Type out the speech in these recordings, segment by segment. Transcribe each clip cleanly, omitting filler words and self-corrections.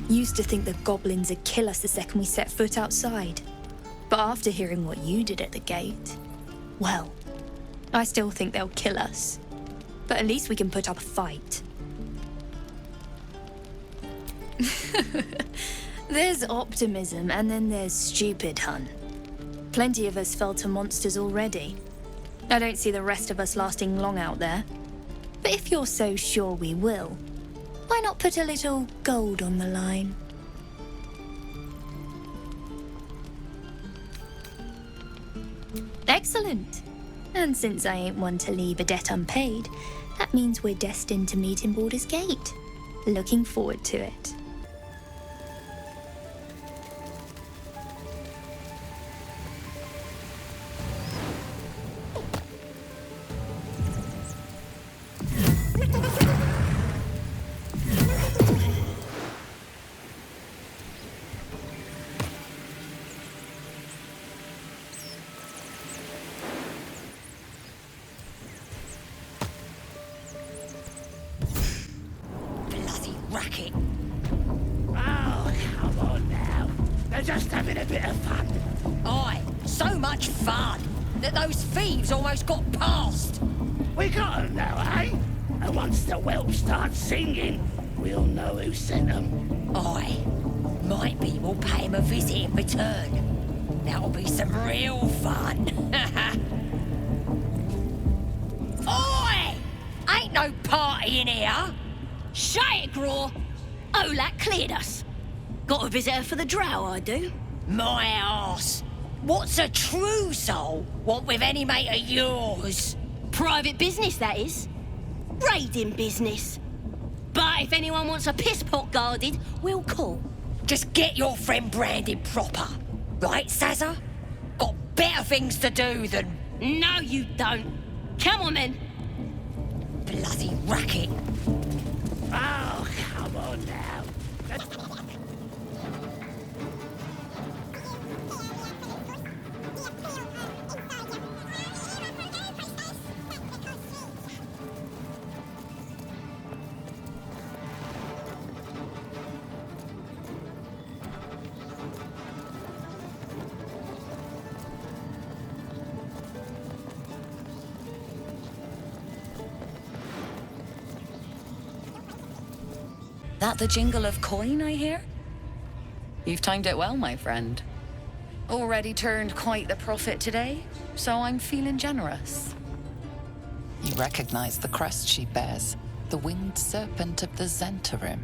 Used to think the goblins would kill us the second we set foot outside. But after hearing what you did at the gate, well, I still think they'll kill us. But at least we can put up a fight. There's optimism and then there's stupid, hun. Plenty of us fell to monsters already. I don't see the rest of us lasting long out there. But if you're so sure we will, why not put a little gold on the line? Excellent. And since I ain't one to leave a debt unpaid, that means we're destined to meet in Baldur's Gate. Looking forward to it. Racket. Oh, come on now. They're just having a bit of fun. Aye, so much fun that those thieves almost got past. We got 'em now, eh? And once the whelp starts singing, we'll know who sent 'em. Aye, might be we'll pay 'em a visit in return. That'll be some real fun. Oi! Ain't no party in here. Shut it, Graw! Olak cleared us. Got a visitor for the drow, I do. My arse! What's a true soul want with any mate of yours? Private business, that is. Raiding business. But if anyone wants a piss pot guarded, we'll call. Just get your friend branded proper. Right, Sazza? Got better things to do than... No, you don't. Come on, then. Bloody racket. Oh, come on now. That the jingle of coin I hear? You've timed it well, my friend. Already turned quite the profit today, so I'm feeling generous. You recognize the crest she bears, the winged serpent of the Zentarim.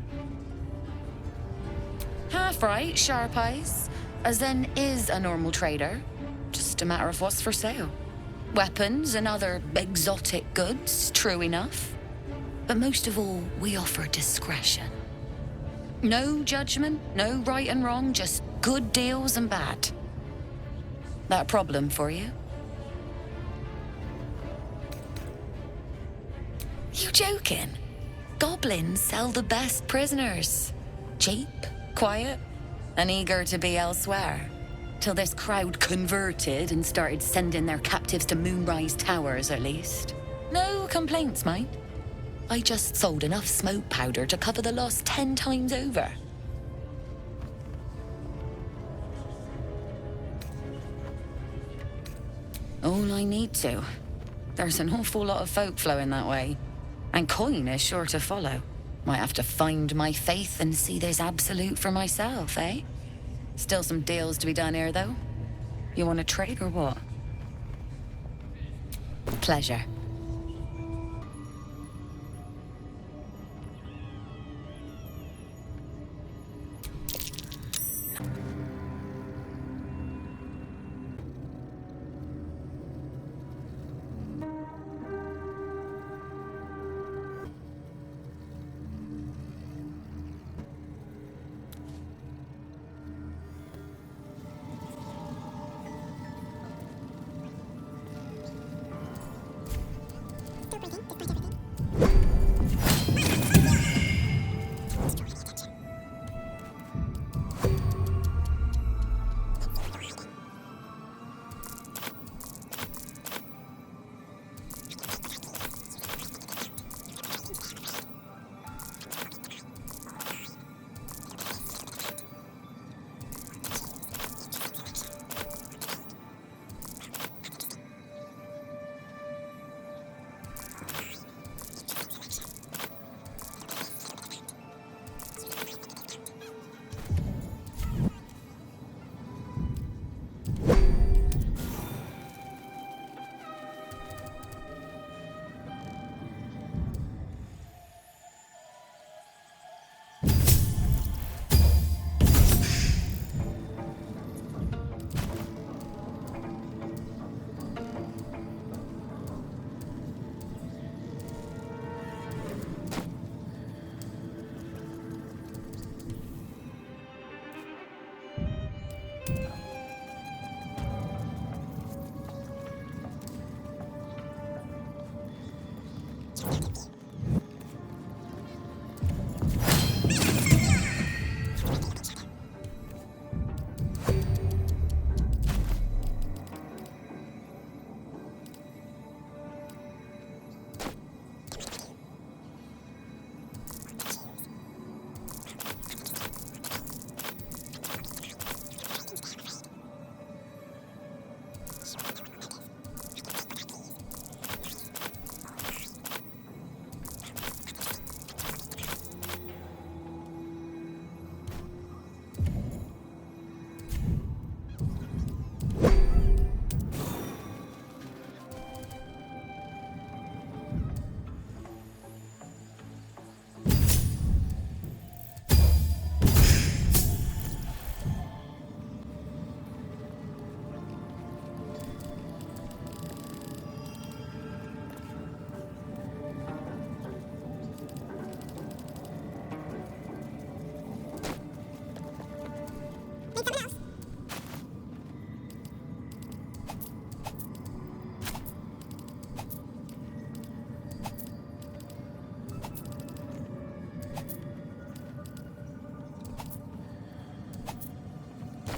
Half right, sharp eyes. A Zen is a normal trader. Just a matter of what's for sale. Weapons and other exotic goods, true enough. But most of all, we offer discretion. No judgment, no right and wrong, just good deals and bad. That a problem for you? You joking? Goblins sell the best prisoners. Cheap, quiet, and eager to be elsewhere. Till this crowd converted and started sending their captives to Moonrise Towers, at least. No complaints, mind. I just sold enough smoke powder to cover the loss 10 times over. All I need to. There's an awful lot of folk flowing that way. And coin is sure to follow. Might have to find my faith and see this absolute for myself, eh? Still some deals to be done here, though. You want to trade or what? Pleasure.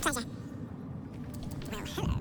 Pleasure. Well, hello.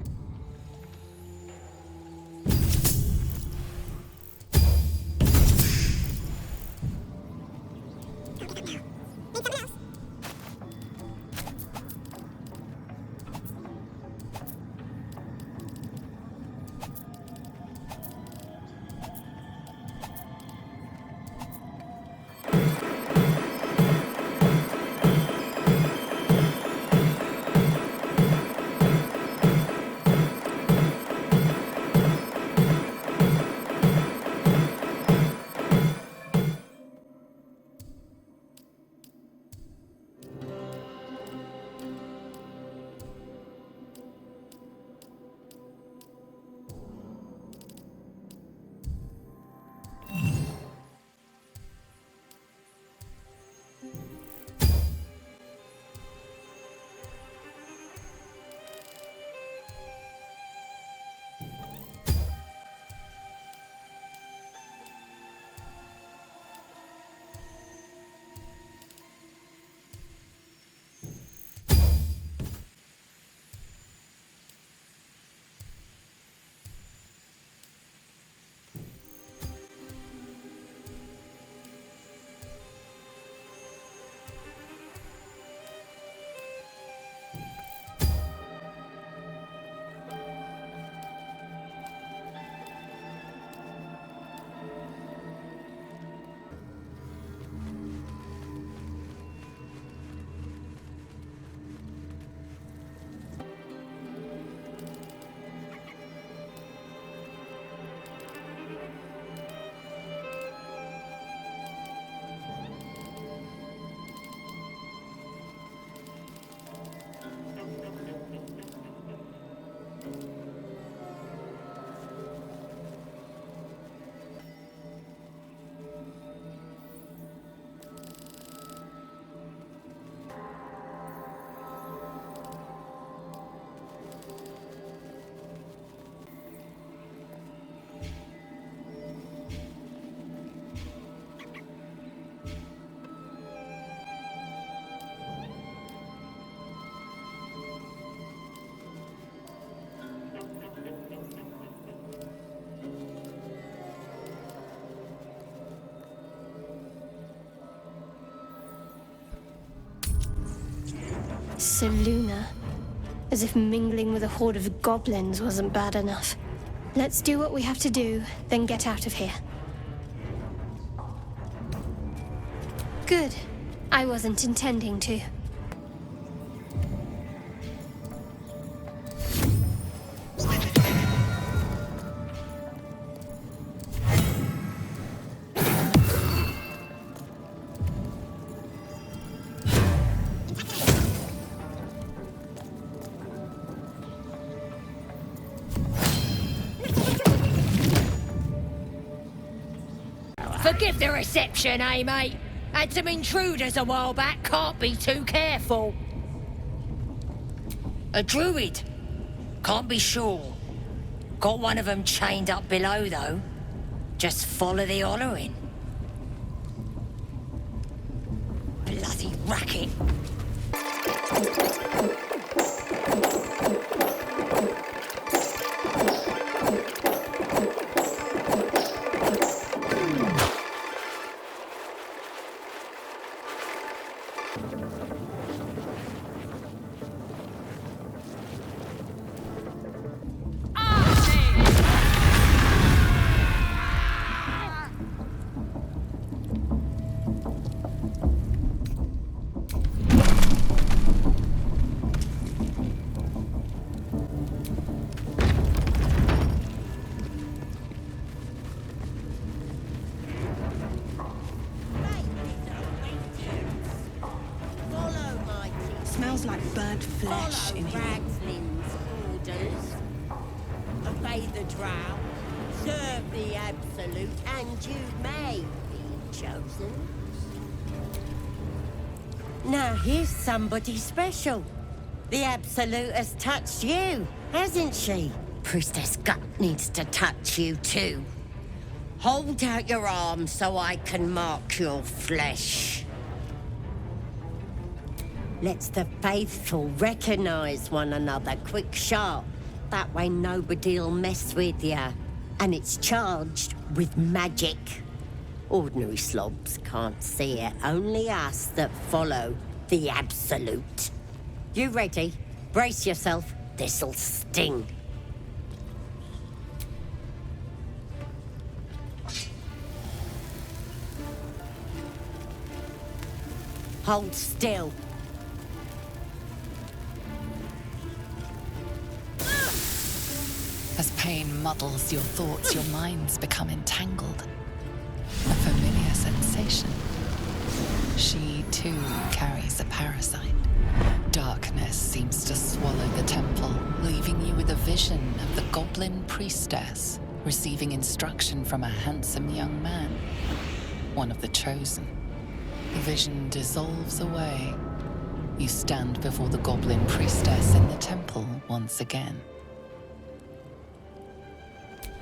Seluna. As if mingling with a horde of goblins wasn't bad enough. Let's do what we have to do, then get out of here. Good. I wasn't intending to. Forgive the reception, eh, mate? Had some intruders a while back, can't be too careful. A druid? Can't be sure. Got one of them chained up below, though. Just follow the hollering. Bloody racket. Smells like burnt flesh in here. Ragslin's orders. Obey the drow, serve the Absolute, and you may be chosen. Now here's somebody special. The Absolute has touched you, hasn't she? Priestess Gut needs to touch you too. Hold out your arm so I can mark your flesh. Lets the faithful recognize one another quick sharp. That way nobody'll mess with ya. And it's charged with magic. Ordinary slobs can't see it, only us that follow the Absolute. You ready? Brace yourself, this'll sting. Hold still. As pain muddles your thoughts, your minds become entangled. A familiar sensation. She, too, carries a parasite. Darkness seems to swallow the temple, leaving you with a vision of the goblin priestess receiving instruction from a handsome young man, one of the chosen. The vision dissolves away. You stand before the goblin priestess in the temple once again.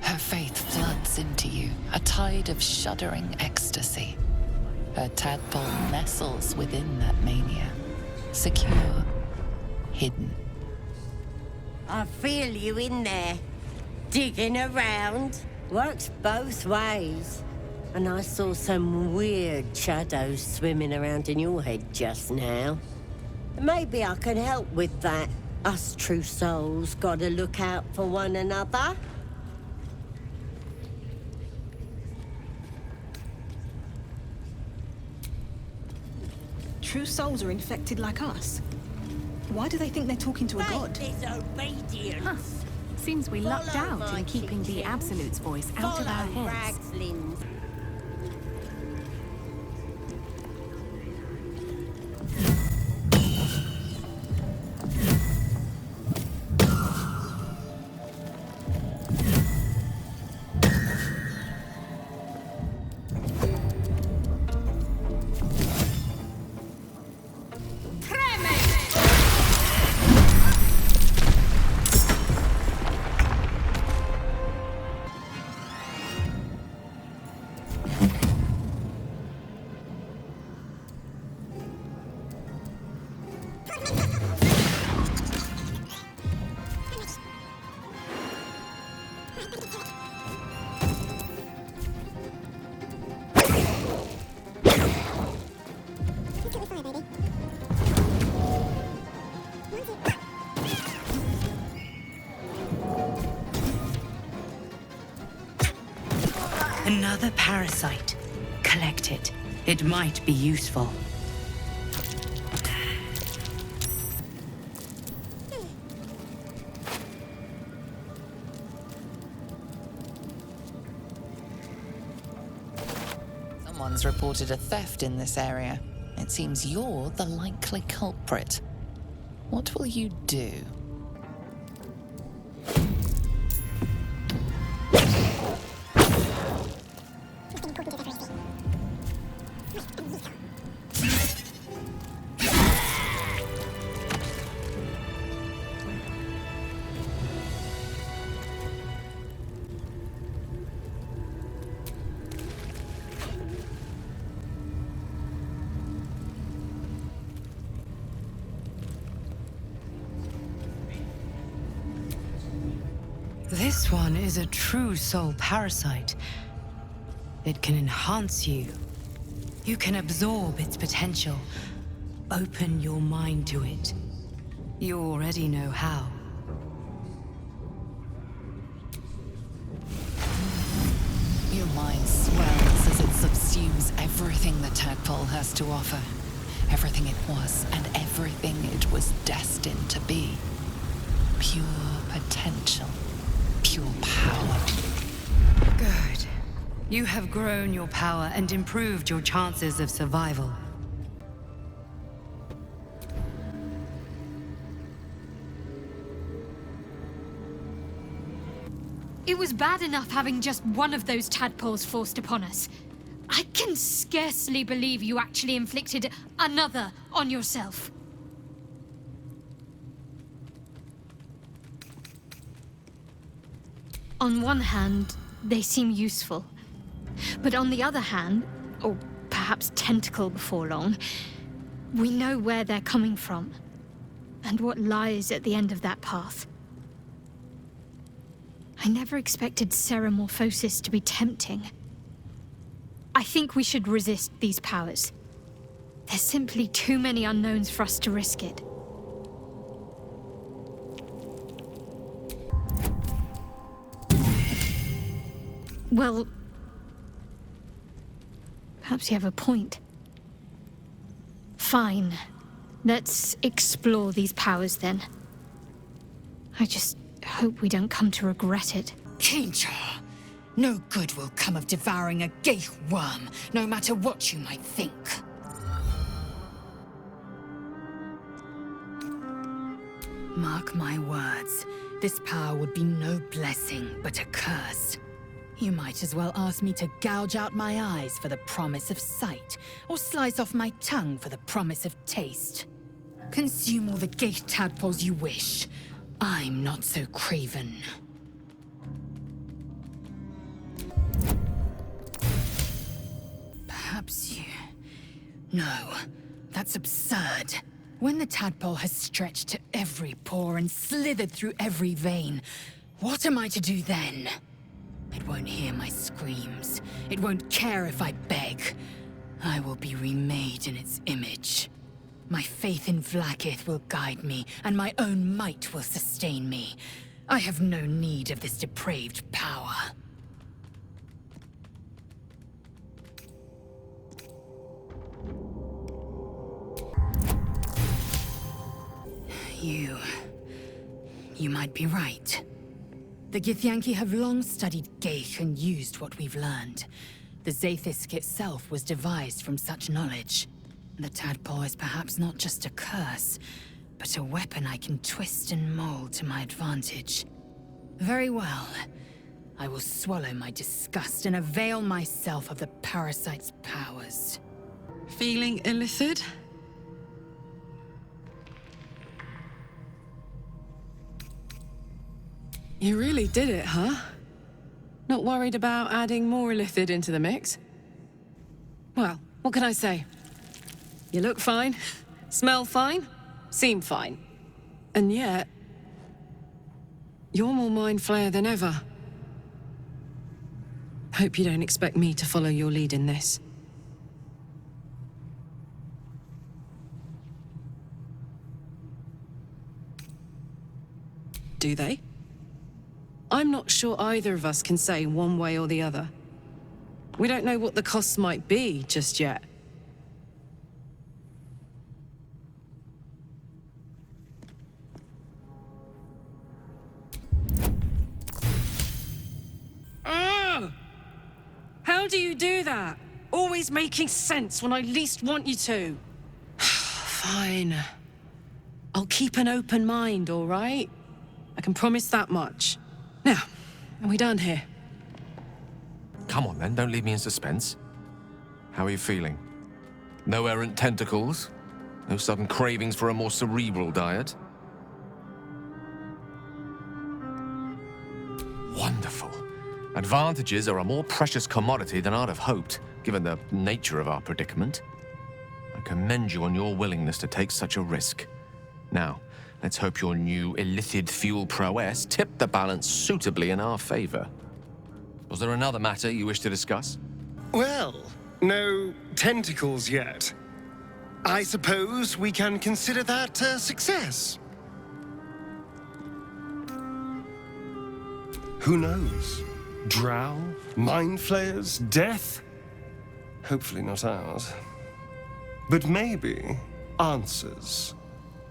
Her faith floods into you, a tide of shuddering ecstasy. Her tadpole nestles within that mania, secure, hidden. I feel you in there, digging around. Works both ways. And I saw some weird shadows swimming around in your head just now. Maybe I can help with that. Us true souls gotta look out for one another. True souls are infected like us. Why do they think they're talking to a god? Disobedience. Huh. Seems we lucked out in keeping the Absolute's voice out of our heads. Ragslins. Another parasite. Collect it. It might be useful. Someone's reported a theft in this area. It seems you're the likely culprit. What will you do? This one is a true soul parasite. It can enhance you. You can absorb its potential. Open your mind to it. You already know how. Your mind swells as it subsumes everything the tadpole has to offer. Everything it was and everything it was destined to be. Pure potential. Pure power. Good. You have grown your power and improved your chances of survival. It was bad enough having just one of those tadpoles forced upon us. I can scarcely believe you actually inflicted another on yourself. On one hand, they seem useful. But on the other hand, or perhaps tentacle before long, We know where they're coming from, and what lies at the end of that path. I never expected Ceramorphosis to be tempting. I think we should resist these powers. There's simply too many unknowns for us to risk it. Well, perhaps you have a point. Fine. Let's explore these powers then. I just hope we don't come to regret it. Kinja, no good will come of devouring a geich worm, no matter what you might think. Mark my words, this power would be no blessing, but a curse. You might as well ask me to gouge out my eyes for the promise of sight, or slice off my tongue for the promise of taste. Consume all the geich tadpoles you wish. I'm not so craven. Perhaps you... No, that's absurd. When the tadpole has stretched to every pore and slithered through every vein, what am I to do then? It won't hear my screams. It won't care if I beg. I will be remade in its image. My faith in Vlaakith will guide me, and my own might will sustain me. I have no need of this depraved power. You might be right. The Githyanki have long studied geich and used what we've learned. The Zaithisk itself was devised from such knowledge. The tadpole is perhaps not just a curse, but a weapon I can twist and mold to my advantage. Very well. I will swallow my disgust and avail myself of the parasite's powers. Feeling illithid? You really did it, huh? Not worried about adding more illithid into the mix? Well, what can I say? You look fine, smell fine, seem fine. And yet... you're more mind flayer than ever. Hope you don't expect me to follow your lead in this. Do they? I'm not sure either of us can say one way or the other. We don't know what the costs might be just yet. How do you do that? Always making sense when I least want you to. Fine. I'll keep an open mind, all right? I can promise that much. Now, are we done here? Come on then, don't leave me in suspense. How are you feeling? No errant tentacles? No sudden cravings for a more cerebral diet? Wonderful. Advantages are a more precious commodity than I'd have hoped, given the nature of our predicament. I commend you on your willingness to take such a risk. Now, let's hope your new illithid fuel prowess tipped the balance suitably in our favor. Was there another matter you wish to discuss? Well, no tentacles yet. I suppose we can consider that a success. Who knows? Drow, mind flayers, death? Hopefully not ours. But maybe answers.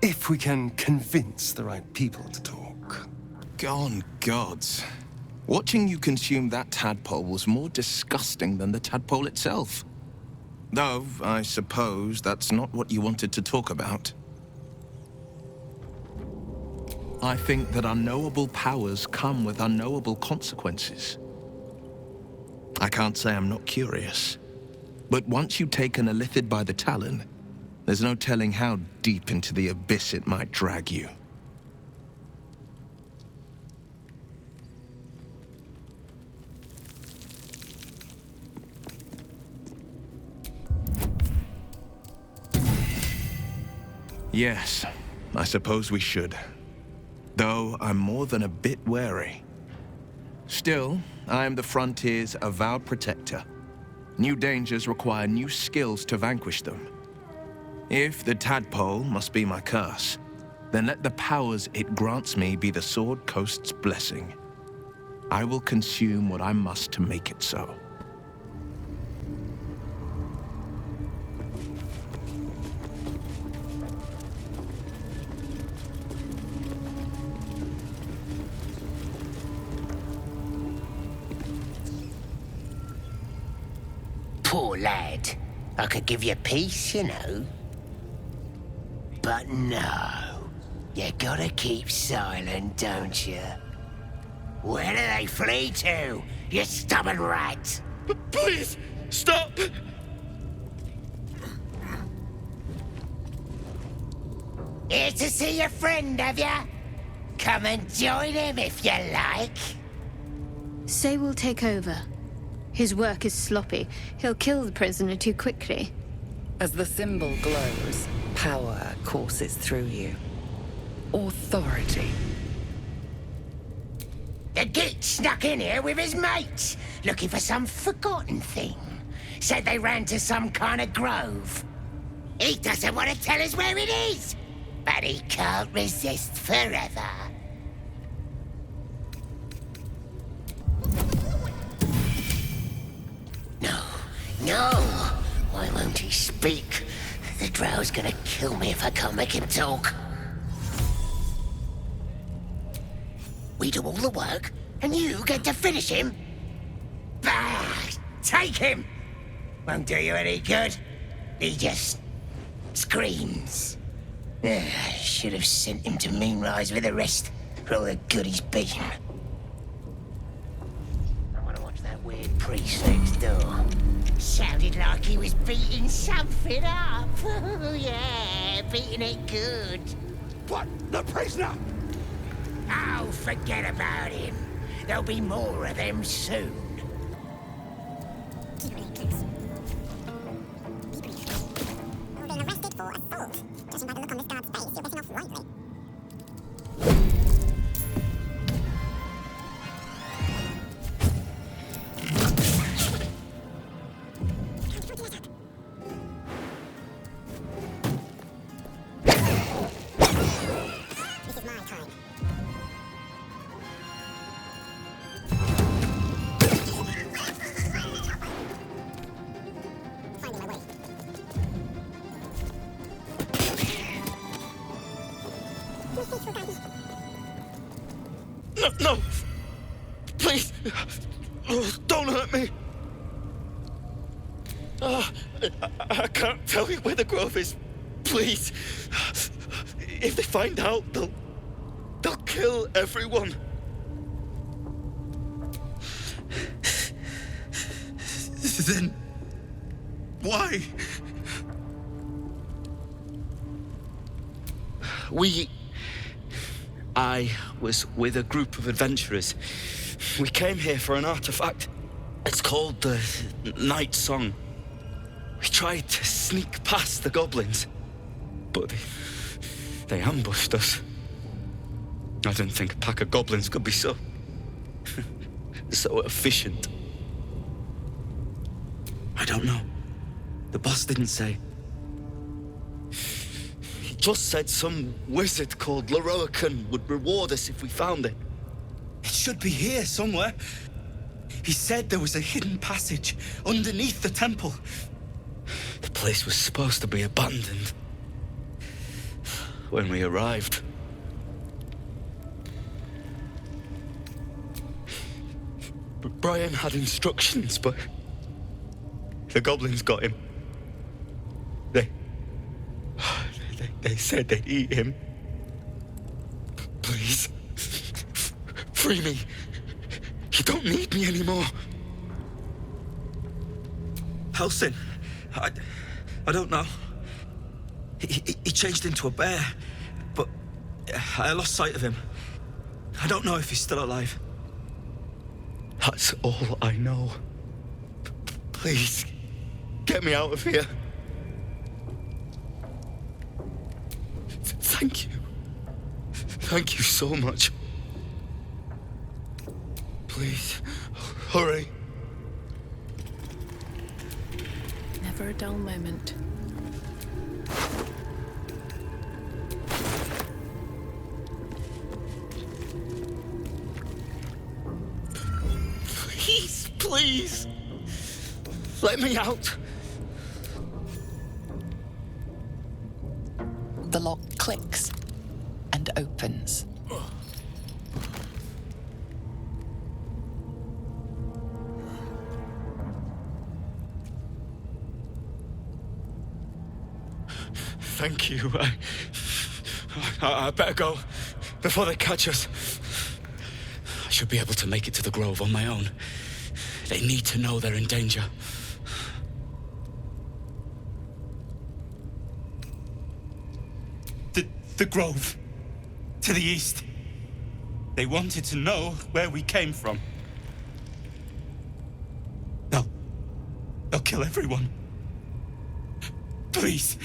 If we can convince the right people to talk. Gone gods. Watching you consume that tadpole was more disgusting than the tadpole itself. Though, I suppose that's not what you wanted to talk about. I think that unknowable powers come with unknowable consequences. I can't say I'm not curious. But once you take an illithid by the talon, there's no telling how deep into the abyss it might drag you. Yes, I suppose we should. Though I'm more than a bit wary. Still, I am the Frontier's avowed protector. New dangers require new skills to vanquish them. If the tadpole must be my curse, then let the powers it grants me be the Sword Coast's blessing. I will consume what I must to make it so. Poor lad. I could give you peace, you know. But no. You gotta keep silent, don't you? Where do they flee to, you stubborn rat? Please, stop! Here to see your friend, have ya? Come and join him if you like. Say we'll take over. His work is sloppy. He'll kill the prisoner too quickly. As the symbol glows, power courses through you. Authority. The git snuck in here with his mates, looking for some forgotten thing. Said they ran to some kind of grove. He doesn't want to tell us where it is, but he can't resist forever. No, why won't he speak? The drow's gonna kill me if I can't make him talk. We do all the work, and you get to finish him? Bah! Take him! Won't do you any good. He just screams. I should have sent him to Moonrise with the rest, for all the good he's been. I want to watch that weird priest next door. Sounded like he was beating something up. Oh, yeah, beating it good. What? The prisoner? Oh, forget about him. There'll be more of them soon. Being arrested for assault. Judging by the look on this guard's face, you're getting off lightly. No! Please! Oh, don't hurt me! I can't tell you where the grove is. Please! If they find out, they'll kill everyone. Then why? I was with a group of adventurers. We came here for an artifact. It's called the Night Song. We tried to sneak past the goblins, but they ambushed us. I didn't think a pack of goblins could be so efficient. I don't know. The boss didn't say. He just said some wizard called Leroican would reward us if we found it. It should be here somewhere. He said there was a hidden passage underneath the temple. The place was supposed to be abandoned when we arrived. Brian had instructions, but the goblins got him. They said they'd eat him. Please, free me. You don't need me anymore. Halsin, I don't know. He changed into a bear, but I lost sight of him. I don't know if he's still alive. That's all I know. Please, get me out of here. Thank you. Thank you so much. Please, hurry. Never a dull moment. Please. Let me out. The lock clicks and opens. Thank you. I better go before they catch us. I should be able to make it to the grove on my own. They need to know they're in danger. The grove. To the east. They wanted to know where we came from. They'll kill everyone. Please,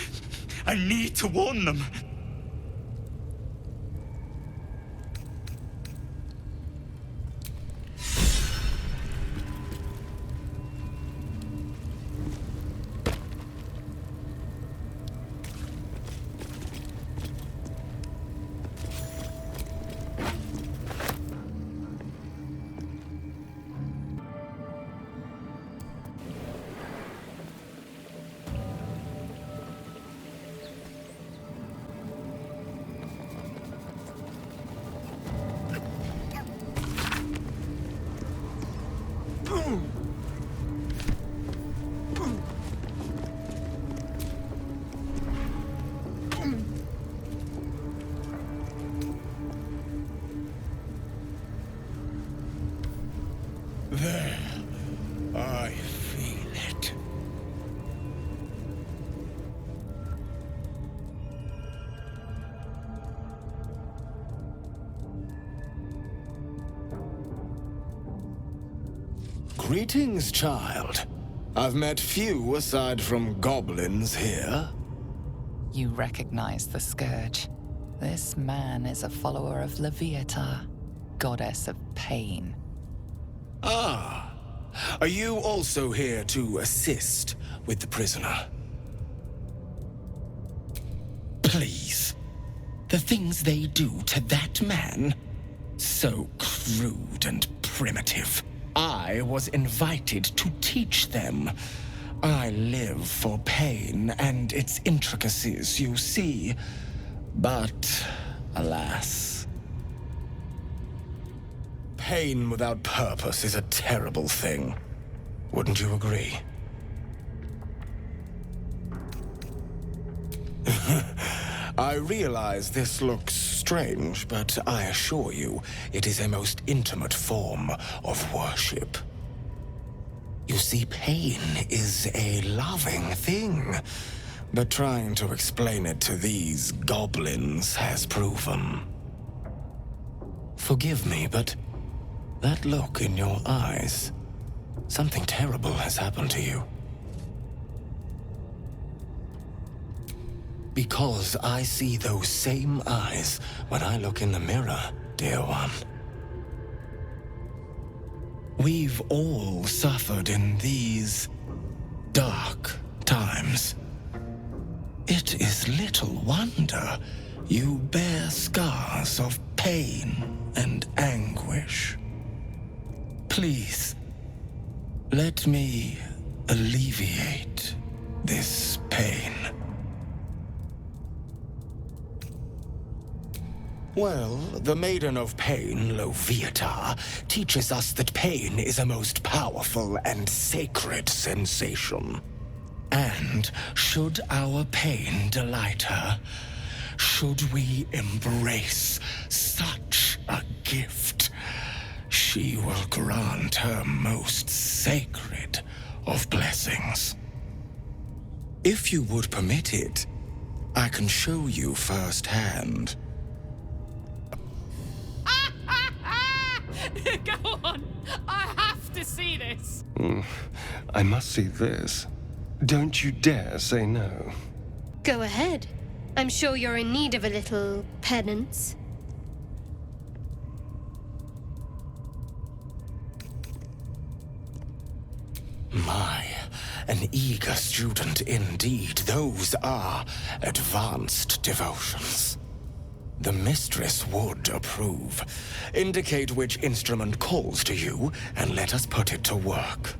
I need to warn them. There. I feel it. Greetings, child. I've met few aside from goblins here. You recognize the scourge. This man is a follower of Leviatha, goddess of pain. Ah. Are you also here to assist with the prisoner? Please. The things they do to that man? So crude and primitive. I was invited to teach them. I live for pain and its intricacies, you see. But, alas. Pain without purpose is a terrible thing. Wouldn't you agree? I realize this looks strange, but I assure you, it is a most intimate form of worship. You see, pain is a loving thing, but trying to explain it to these goblins has proven. Forgive me, but that look in your eyes, something terrible has happened to you. Because I see those same eyes when I look in the mirror, dear one. We've all suffered in these dark times. It is little wonder you bear scars of pain and anguish. Please, let me alleviate this pain. Well, the Maiden of Pain, Loviatar, teaches us that pain is a most powerful and sacred sensation. And should our pain delight her, should we embrace such a gift, she will grant her most sacred of blessings. If you would permit it, I can show you firsthand. Go on! I have to see this! I must see this. Don't you dare say no. Go ahead. I'm sure you're in need of a little penance. My, an eager student indeed. Those are advanced devotions. The mistress would approve. Indicate which instrument calls to you, and let us put it to work.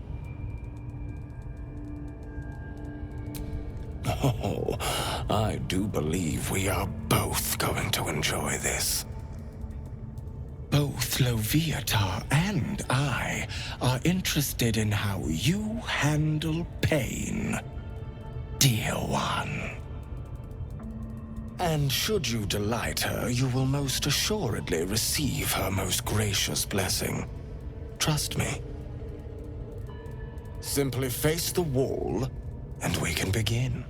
Oh, I do believe we are both going to enjoy this. Both Loviatar and I are interested in how you handle pain, dear one. And should you delight her, you will most assuredly receive her most gracious blessing. Trust me. Simply face the wall, and we can begin.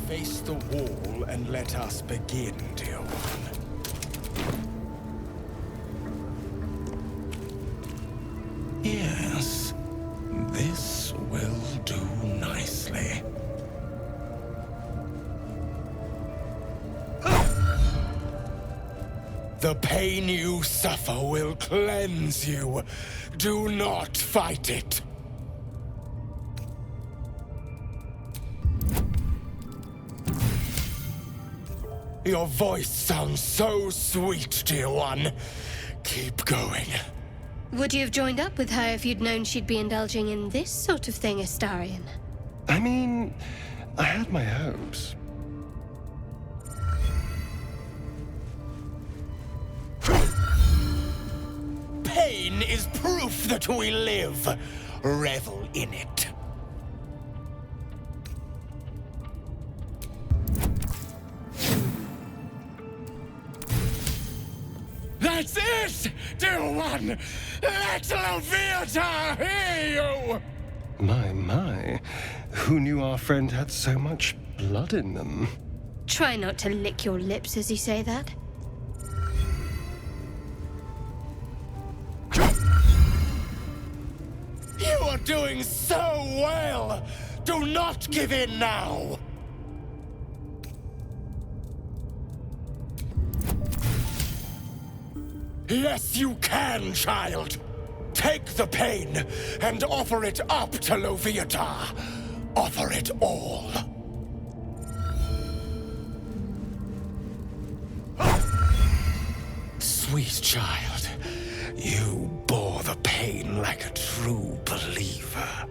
Face the wall and let us begin, dear one. Yes, this will do nicely. The pain you suffer will cleanse you. Do not fight it. Your voice sounds so sweet, dear one. Keep going. Would you have joined up with her if you'd known she'd be indulging in this sort of thing, Astarion? I mean, I had my hopes. Pain is proof that we live. Revel in it. That's it, dear one! Let Loviatar hear you! My. Who knew our friend had so much blood in them? Try not to lick your lips as you say that. You are doing so well! Do not give in now! Yes, you can, child! Take the pain and offer it up to Loviatar. Offer it all. Sweet child, you bore the pain like a true believer.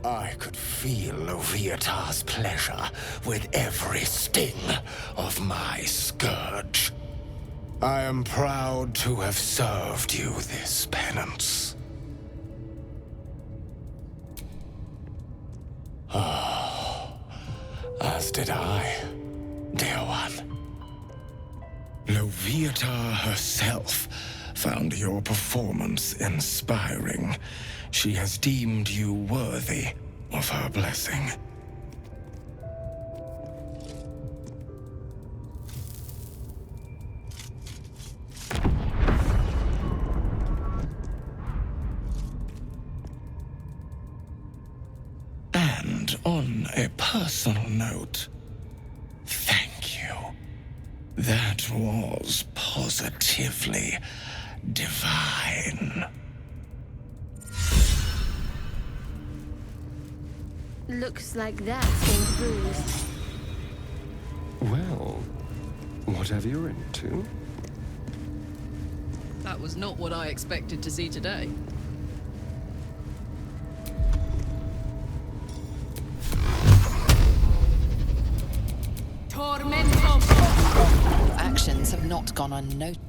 I could feel Loviatar's pleasure with every sting of my scourge. I am proud to have served you this penance. Oh, as did I, dear one. Loviatar herself found your performance inspiring. She has deemed you worthy of her blessing. And on a personal note, thank you. That was positively divine. Looks like that's been bruised. Well, whatever you're into. That was not what I expected to see today. Your actions have not gone unnoticed.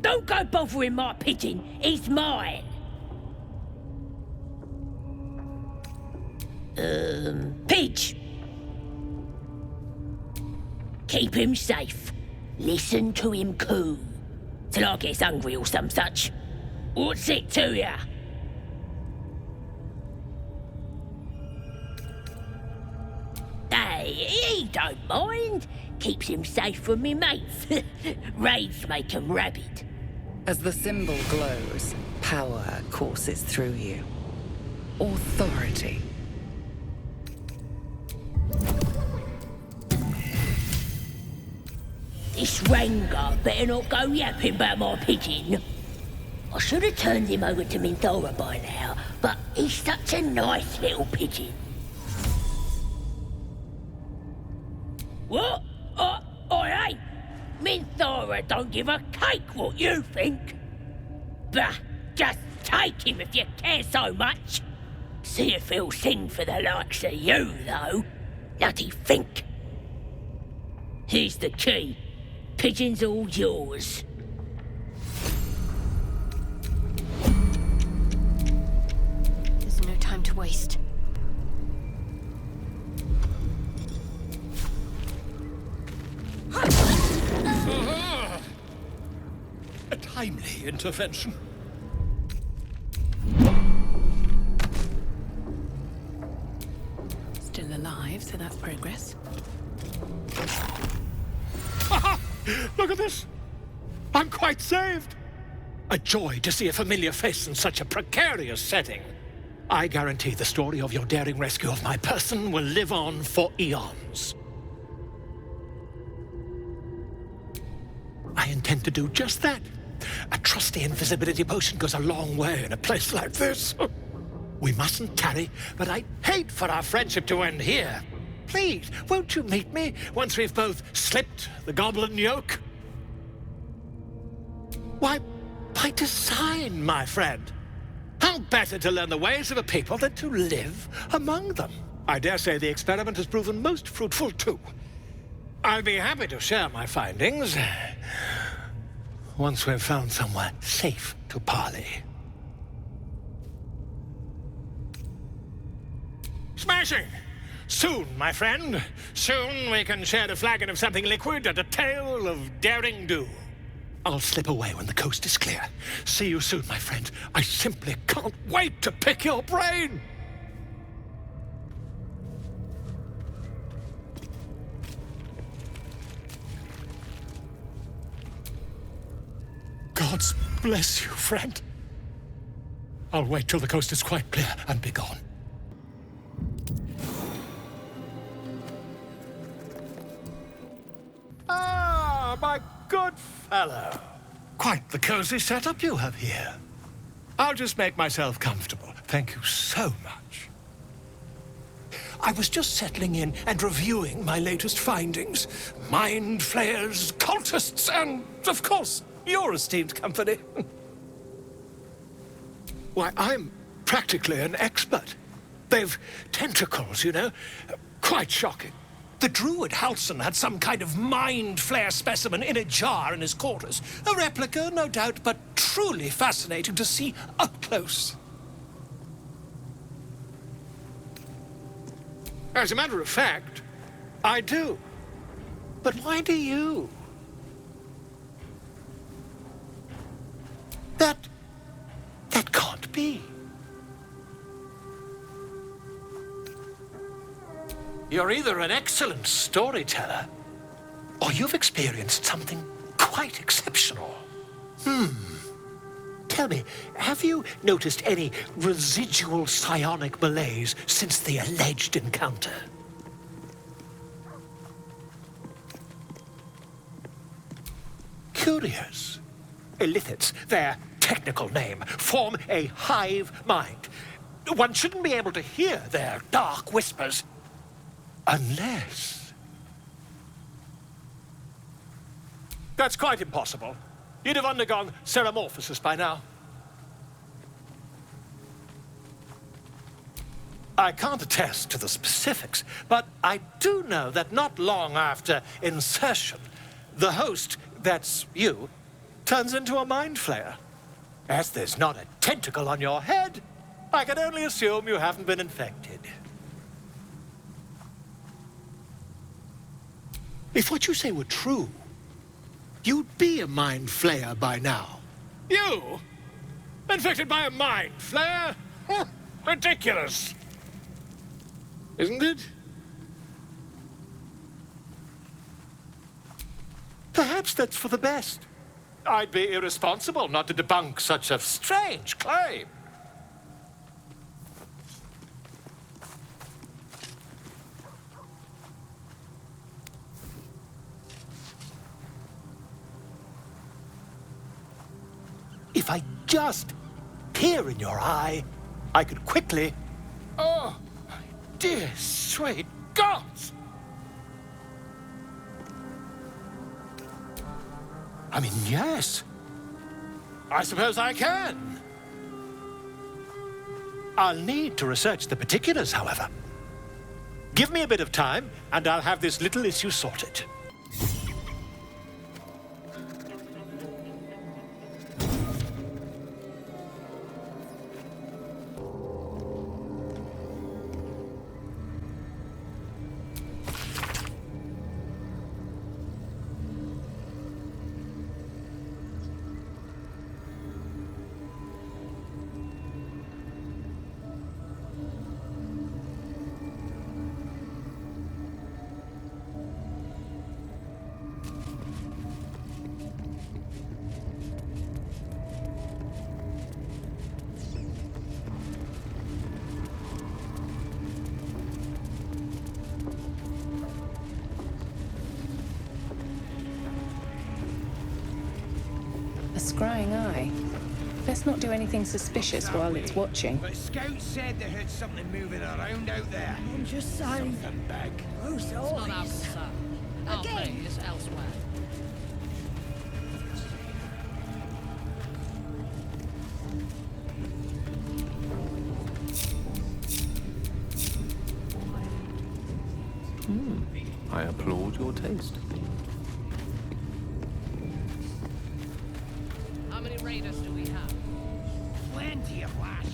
Don't go bothering my pigeon. He's mine. Pidge. Keep him safe. Listen to him coo. Till I gets hungry or some such. What's it to ya? Hey, he don't mind. Keeps him safe from me mates. Raids make him rabid. As the symbol glows, power courses through you. Authority. This Ranger better not go yapping about my pigeon. I should have turned him over to Minthara by now, but he's such a nice little pigeon. What? I ain't. Minthara don't give a cake what you think. Bah, just take him if you care so much. See if he'll sing for the likes of you, though. Bloody think. Here's the key. Pigeon's all yours. There's no time to waste. A timely intervention. Still alive, so that's progress. Look at this! I'm quite saved! A joy to see a familiar face in such a precarious setting. I guarantee the story of your daring rescue of my person will live on for eons. I intend to do just that. A trusty invisibility potion goes a long way in a place like this. We mustn't tarry, but I'd hate for our friendship to end here. Please, won't you meet me once we've both slipped the goblin yoke? Why, by design, my friend. How better to learn the ways of a people than to live among them? I dare say the experiment has proven most fruitful, too. I'll be happy to share my findings once we've found somewhere safe to parley. Smashing! Soon, my friend. Soon we can share a flagon of something liquid and a tale of daring do. I'll slip away when the coast is clear. See you soon, my friend. I simply can't wait to pick your brain! Gods bless you, friend. I'll wait till the coast is quite clear and be gone. Ah, my good fellow. Quite the cozy setup you have here. I'll just make myself comfortable. Thank you so much. I was just settling in and reviewing my latest findings. Mind flayers, cultists, and, of course, your esteemed company. Why, I'm practically an expert. They've tentacles, you know. Quite shocking. The druid Halson had some kind of mind flare specimen in a jar in his quarters. A replica, no doubt, but truly fascinating to see up close. As a matter of fact, I do. But why do you? That can't be. You're either an excellent storyteller, or you've experienced something quite exceptional. Tell me, have you noticed any residual psionic malaise since the alleged encounter? Curious. Illithids, their technical name, form a hive mind. One shouldn't be able to hear their dark whispers unless... That's quite impossible. You'd have undergone ceramorphosis by now. I can't attest to the specifics, but I do know that not long after insertion, the host, that's you, turns into a mind flayer. As there's not a tentacle on your head, I can only assume you haven't been infected. If what you say were true, you'd be a mind flayer by now. You? Infected by a mind flayer? Ridiculous. Isn't it? Perhaps that's for the best. I'd be irresponsible not to debunk such a strange claim. If I just peer in your eye, I could quickly... Oh, my dear sweet gods! I mean, yes. I suppose I can. I'll need to research the particulars, however. Give me a bit of time, and I'll have this little issue sorted. A scrying eye. Let's not do anything suspicious while it's watching. But scouts said they heard something moving around out there. I'm just saying. Something big. Who's It's not eyes? us, sir. Again? It's elsewhere. I applaud your taste. How many raiders do we have? Plenty of lashers.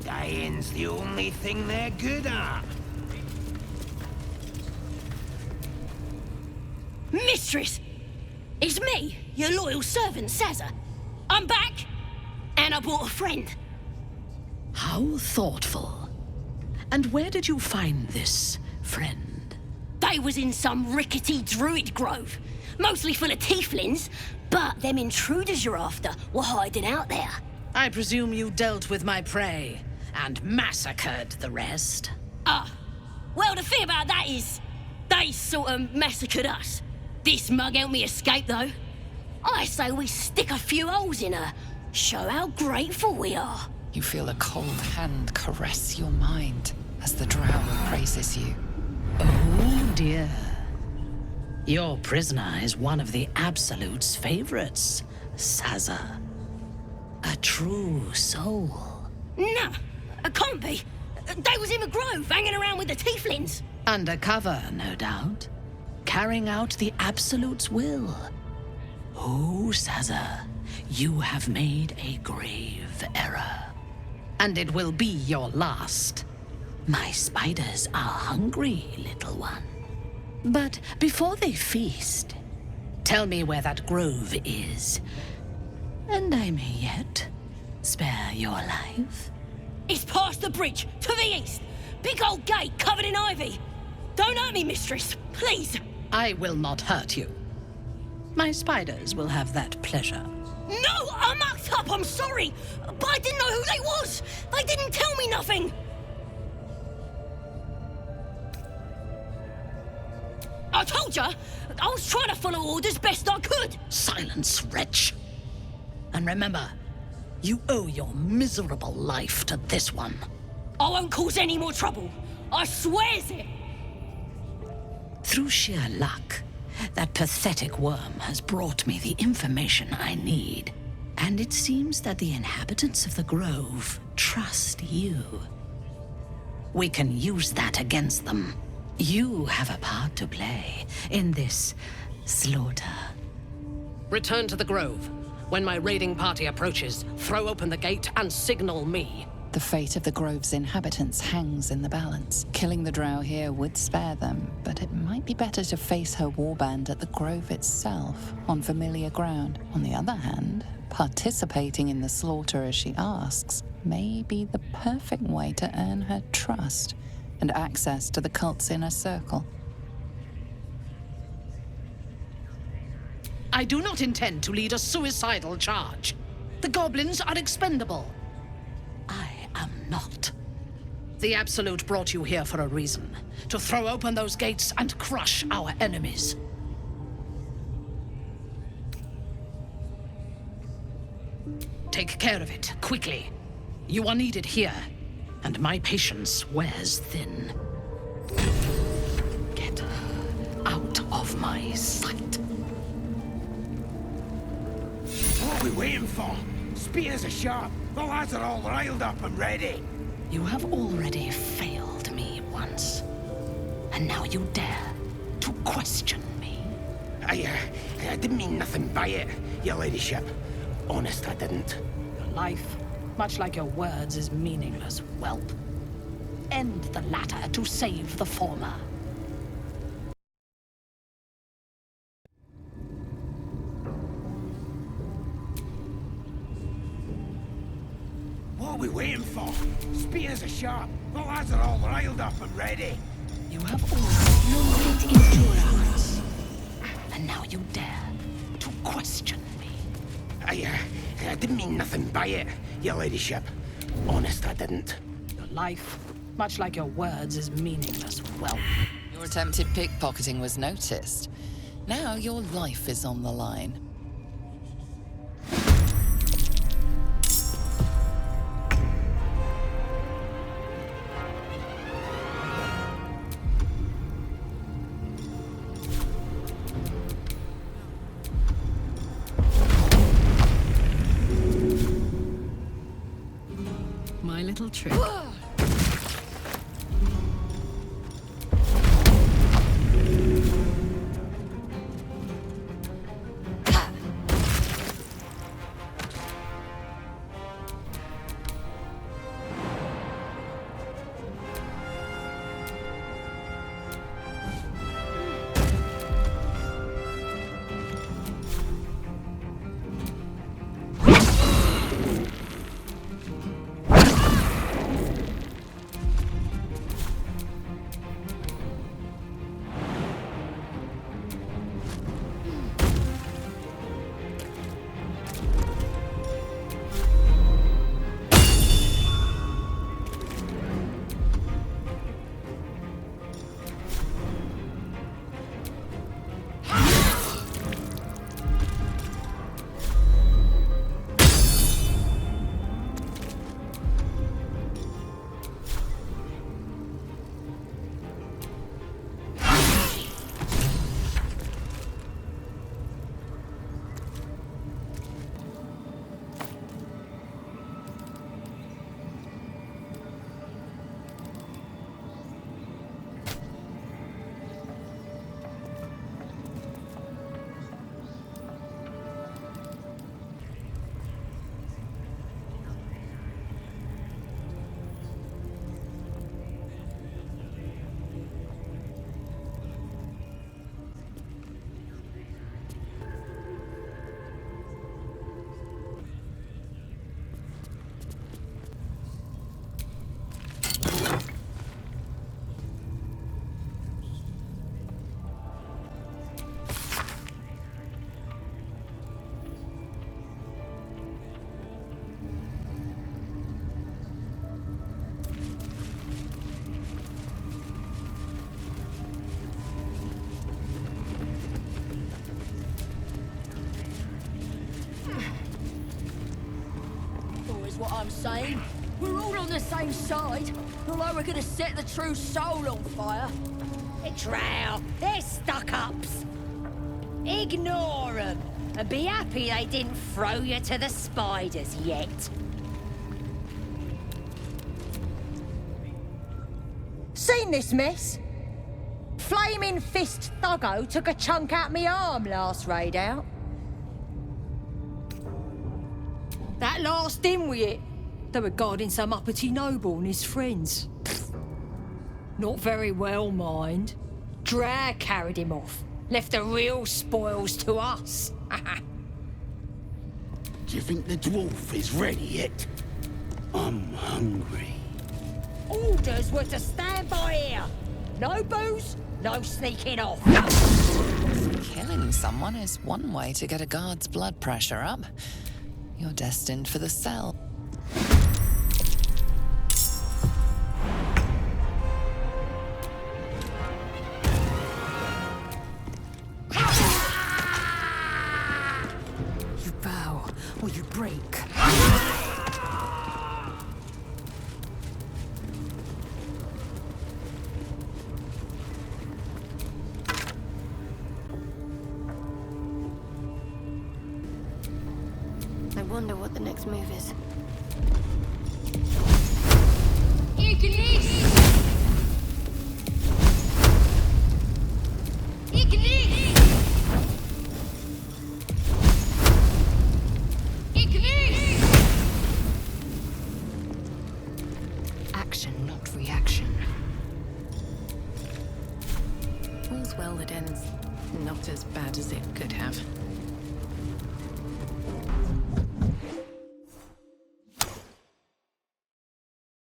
Dying's the only thing they're good at. Mistress! It's me, your loyal servant, Sazza. I'm back, and I brought a friend. How thoughtful. And where did you find this friend? They was in some rickety druid grove, mostly full of tieflings, but them intruders you're after were hiding out there. I presume you dealt with my prey and massacred the rest. Well, the thing about that is, they sort of massacred us. This mug helped me escape, though. I say we stick a few holes in her, show how grateful we are. You feel a cold hand caress your mind as the drow praises you. Oh dear. Your prisoner is one of the Absolute's favorites, Saza. A true soul. Nah, it can't be. They was in the grove, hanging around with the tieflings. Undercover, no doubt. Carrying out the Absolute's will. Oh, Saza, you have made a grave error. And it will be your last. My spiders are hungry, little one. But before they feast, tell me where that grove is, and I may yet spare your life. It's past the bridge, to the east. Big old gate covered in ivy. Don't hurt me, mistress, please. I will not hurt you. My spiders will have that pleasure. No, I mucked up, I'm sorry. But I didn't know who they was. They didn't tell me nothing. I told ya, I was trying to follow orders best I could. Silence, wretch. And remember, you owe your miserable life to this one. I won't cause any more trouble. I swears it. Through sheer luck, that pathetic worm has brought me the information I need. And it seems that the inhabitants of the Grove trust you. We can use that against them. You have a part to play in this slaughter. Return to the Grove. When my raiding party approaches, throw open the gate and signal me. The fate of the Grove's inhabitants hangs in the balance. Killing the drow here would spare them, but it might be better to face her warband at the Grove itself, on familiar ground. On the other hand, participating in the slaughter as she asks may be the perfect way to earn her trust and access to the cult's inner circle. I do not intend to lead a suicidal charge. The goblins are expendable. I am not. The Absolute brought you here for a reason. To throw open those gates and crush our enemies. Take care of it, quickly. You are needed here, and my patience wears thin. Get out of my sight. What are we waiting for? Spears are sharp. The lads are all riled up and ready. You have already failed me once. And now you dare to question me. I didn't mean nothing by it, your ladyship. Honest, I didn't. Your life, much like your words, is meaningless, whelp. End the latter to save the former. What are we waiting for? Spears are sharp. The lads are all riled up and ready. You have already endurance. And now you dare to question me. I didn't mean nothing by it, your ladyship. Honest, I didn't. Your life, much like your words, is meaningless, whelp. Your attempted pickpocketing was noticed. Now your life is on the line. My little trick. I'm saying. We're all on the same side, although we're gonna set the true soul on fire. Drow, they're stuck-ups. Ignore them, and be happy they didn't throw you to the spiders yet. Seen this mess? Flaming Fist Thuggo took a chunk out me arm last raid out. That last in with it. They were guarding some uppity noble and his friends. Not very well, mind. Drag carried him off. Left the real spoils to us. Do you think the dwarf is ready yet? I'm hungry. Orders were to stand by here. No booze, no sneaking off. Killing someone is one way to get a guard's blood pressure up. You're destined for the cell. You bow or you break. I wonder what the next move is. Action, not reaction. All's well that ends not as bad as it could have.